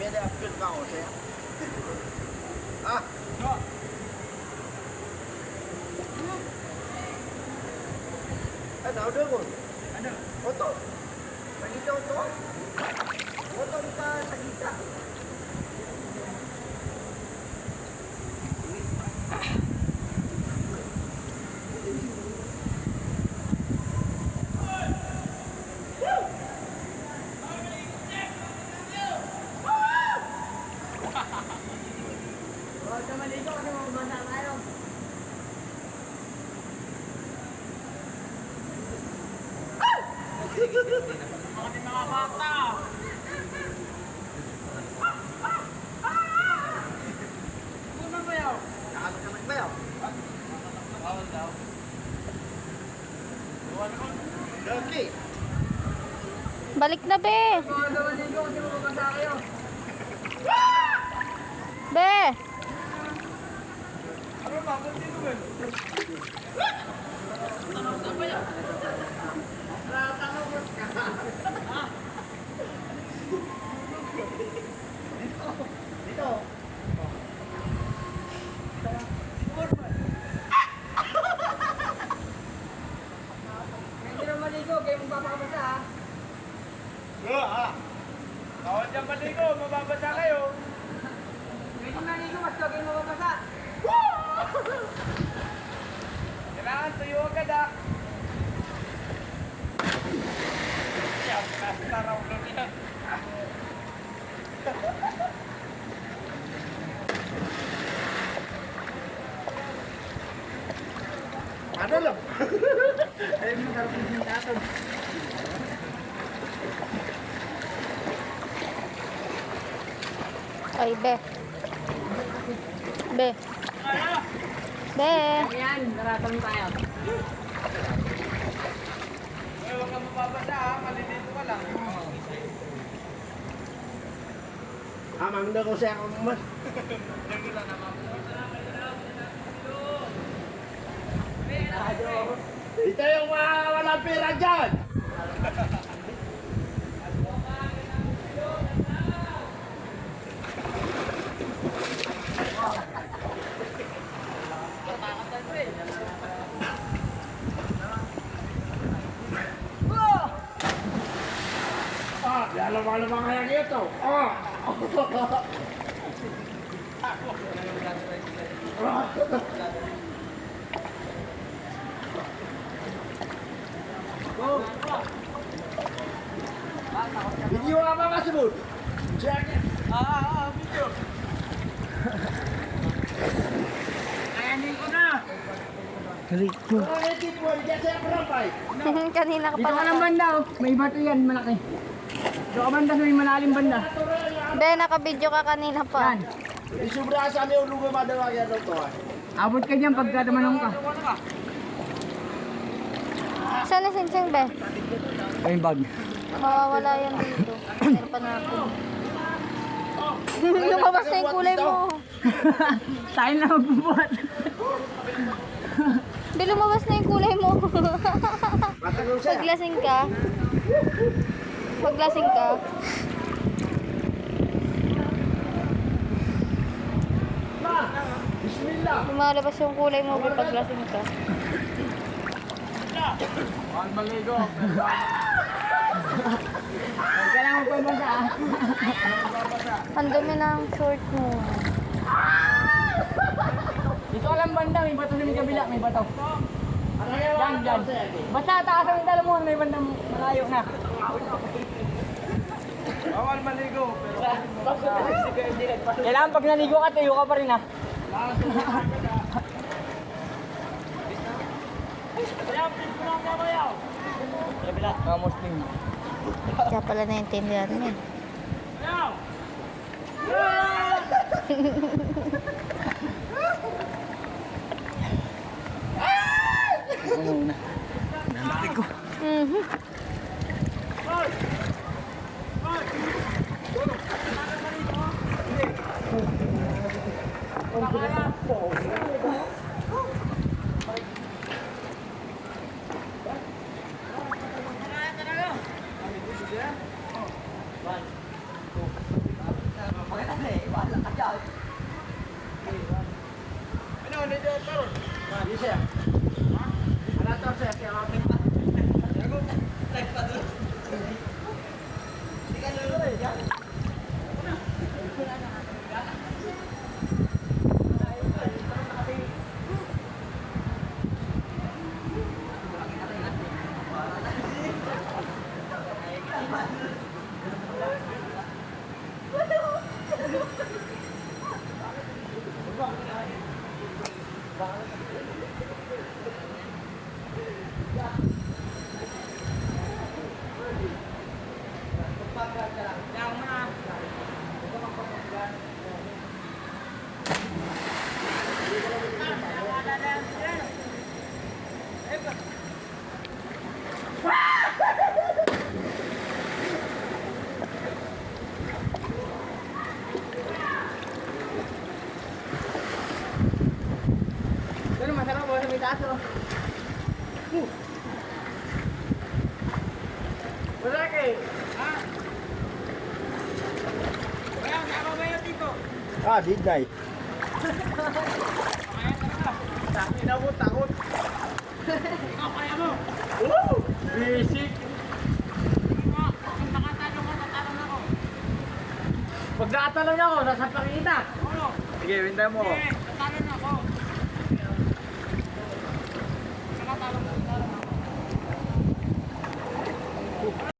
Bede apil ka ako siya. Ah! Ano mo? Ano? Oto. Pagkita oto. Oto ka sa kita. Mga bata! Ano ba yaw? Nakakasama ba yaw? Bawal daw. Okay. Balik na, be. Be. Ano ba? Ba't dito ba? Ano ba yaw? Dito. Hindi na maligo, kayo magpapakabasa ha. Bawal dyan maligo, mababasa kayo. Hindi maligo, mas kayo mapapasa. Kailangan tuyo agad ah. Yan, nasa raw doon yan. Ano lang? Ayun mo karapin yung natin. Ay, be. Be. Be. Ayan, naratang tayo. Eh, huwag kang mababasa ah, malilito ka lang. Amang na ko siya kung mas. Dito yung walang pera dyan. Ah, lamang kaya ito. Ah. Video apa Mas Bud? Jacket. Video. Ayanin ko na. Oh, ini buat jasa berapa? Kanina ka Dito ka ng pa. banda oh. May bato yan, malaki. Dito ka banda sa may malalim banda. Be, nakabidyo ka kanina pa. Yan. Isubra sa niyo lugo madawa yan to. Abot ka dyan pagka tumanong ka. Saan na sinsing, be? Ay, bag. Mawawala yan dito. Meron pa natin. Lumabas na yung kulay mo. Tayo na magbubuhat. Be, lumabas na yung kulay mo. Matagal siya. Paglasing ka. Paglasing ka. Bismillah. Lumalabas yung kulay mo, be, paglasing ka. Bawal maligo. Huwag ka lang magpabasa ah. Ang dumi ng short mo. Dito ka lang banda, may bato sa may kabila, may bato. Yan, yan. Basta taas ang dala mo, may bandang malayo na. Bawal maligo. Kailangan pag naligo ka, tayo ka pa rin ah. Kabila, mga Muslim. Kaya pala naintindihan mo eh. Ano na? Nandito ko. Mhm. Di siya. Ano to siya? Kaya kapit pa. Pero masarap po sa may taas oh. Wala kay. Kaya, sama ba yun dito? Ah, midnight. Kaya talaga. Takot na mo, takot. Ikaw, kaya mo. Woo! Basic. Kung nakatanong mo, tatanong ako. Pag nakatalong ako, sasampangin kita. Ano? Sige, winda mo. Eh,